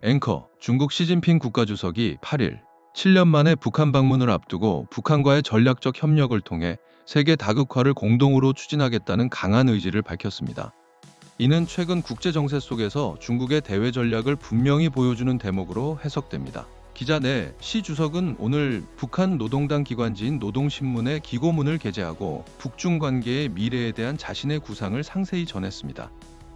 앵커, 중국 시진핑 국가주석이 8일 7년 만에 북한 방문을 앞두고 북한과의 전략적 협력을 통해 세계 다극화를 공동으로 추진하겠다는 강한 의지를 밝혔습니다. 이는 최근 국제 정세 속에서 중국의 대외 전략을 분명히 보여주는 대목으로 해석됩니다. 기자 내 시 주석은 오늘 북한 노동당 기관지인 노동신문의 기고문을 게재하고 북중 관계의 미래에 대한 자신의 구상을 상세히 전했습니다.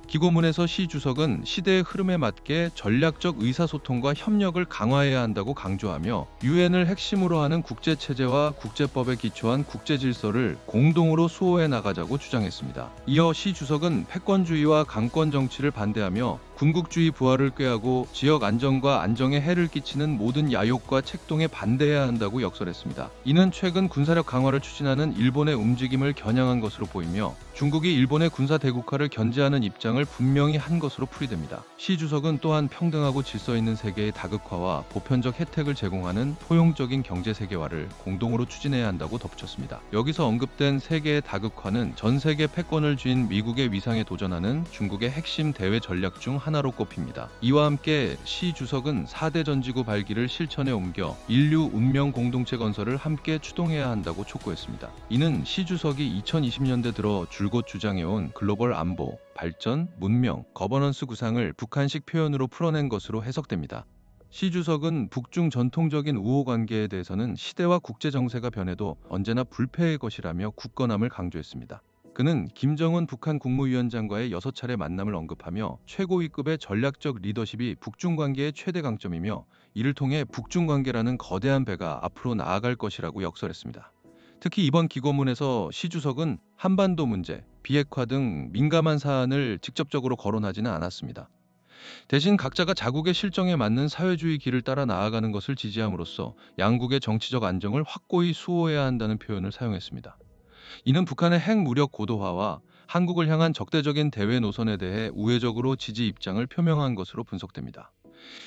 기고문에서 시 주석은 시대의 흐름에 맞게 전략적 의사소통과 협력을 강화해야 한다고 강조하며 유엔을 핵심으로 하는 국제체제와 국제법에 기초한 국제질서를 공동으로 수호해 나가자고 주장했습니다. 이어 시 주석은 패권주의와 강권 정치를 반대하며 군국주의 부활을 꾀하고 지역 안정과 안정에 해를 끼치는 모든 야욕과 책동에 반대해야 한다고 역설했습니다. 이는 최근 군사력 강화를 추진하는 일본의 움직임을 겨냥한 것으로 보이며 중국이 일본의 군사 대국화를 견제하는 입장을 분명히 한 것으로 풀이됩니다. 시 주석은 또한 평등하고 질서 있는 세계의 다극화와 보편적 혜택을 제공하는 포용적인 경제 세계화를 공동으로 추진해야 한다고 덧붙였습니다. 여기서 언급된 세계의 다극화는 전 세계 패권을 쥔 미국의 위상에 도전하는 중국의 핵심 대외 전략 중 하나로 꼽힙니다. 이와 함께 시 주석은 4대 전지구 발기를 실천에 옮겨 인류 운명 공동체 건설을 함께 추동해야 한다고 촉구했습니다. 이는 시 주석이 2020년대 들어 줄곧 주장해온 글로벌 안보, 발전, 문명, 거버넌스 구상을 북한식 표현으로 풀어낸 것으로 해석됩니다. 시 주석은 북중 전통적인 우호 관계에 대해서는 시대와 국제 정세가 변해도 언제나 불패의 것이라며 굳건함을 강조했습니다. 그는 김정은 북한 국무위원장과의 6차례 만남을 언급하며 최고위급의 전략적 리더십이 북중 관계의 최대 강점이며 이를 통해 북중 관계라는 거대한 배가 앞으로 나아갈 것이라고 역설했습니다. 특히 이번 기고문에서 시 주석은 한반도 문제, 비핵화 등 민감한 사안을 직접적으로 거론하지는 않았습니다. 대신 각자가 자국의 실정에 맞는 사회주의 길을 따라 나아가는 것을 지지함으로써 양국의 정치적 안정을 확고히 수호해야 한다는 표현을 사용했습니다. 이는 북한의 핵무력 고도화와 한국을 향한 적대적인 대외 노선에 대해 우회적으로 지지 입장을 표명한 것으로 분석됩니다.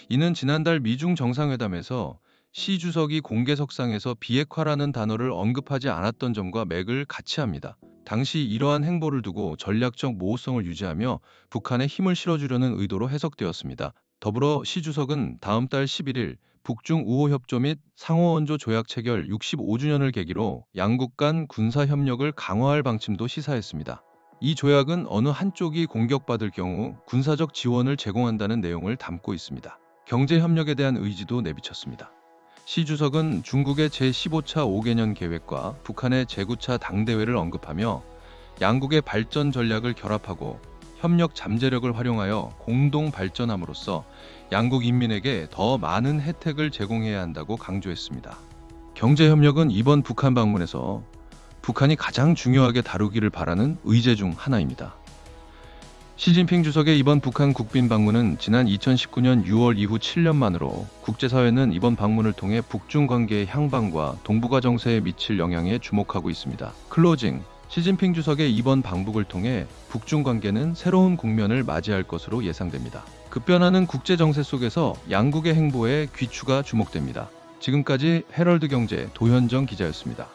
이는 지난달 미중 정상회담에서 시 주석이 공개석상에서 비핵화라는 단어를 언급하지 않았던 점과 맥을 같이 합니다. 당시 이러한 행보를 두고 전략적 모호성을 유지하며 북한에 힘을 실어주려는 의도로 해석되었습니다. 더불어 시 주석은 다음 달 11일 북중 우호협조 및 상호원조 조약 체결 65주년을 계기로 양국 간 군사협력을 강화할 방침도 시사했습니다. 이 조약은 어느 한쪽이 공격받을 경우 군사적 지원을 제공한다는 내용을 담고 있습니다. 경제협력에 대한 의지도 내비쳤습니다. 시 주석은 중국의 제15차 5개년 계획과 북한의 제9차 당대회를 언급하며 양국의 발전 전략을 결합하고 협력 잠재력을 활용하여 공동 발전함으로써 양국 인민에게 더 많은 혜택을 제공해야 한다고 강조했습니다. 경제협력은 이번 북한 방문에서 북한이 가장 중요하게 다루기를 바라는 의제 중 하나입니다. 시진핑 주석의 이번 북한 국빈 방문은 지난 2019년 6월 이후 7년 만으로 국제사회는 이번 방문을 통해 북중 관계의 향방과 동북아 정세에 미칠 영향에 주목하고 있습니다. 클로징. 시진핑 주석의 이번 방북을 통해 북중 관계는 새로운 국면을 맞이할 것으로 예상됩니다. 급변하는 국제 정세 속에서 양국의 행보에 귀추가 주목됩니다. 지금까지 헤럴드 경제 도현정 기자였습니다.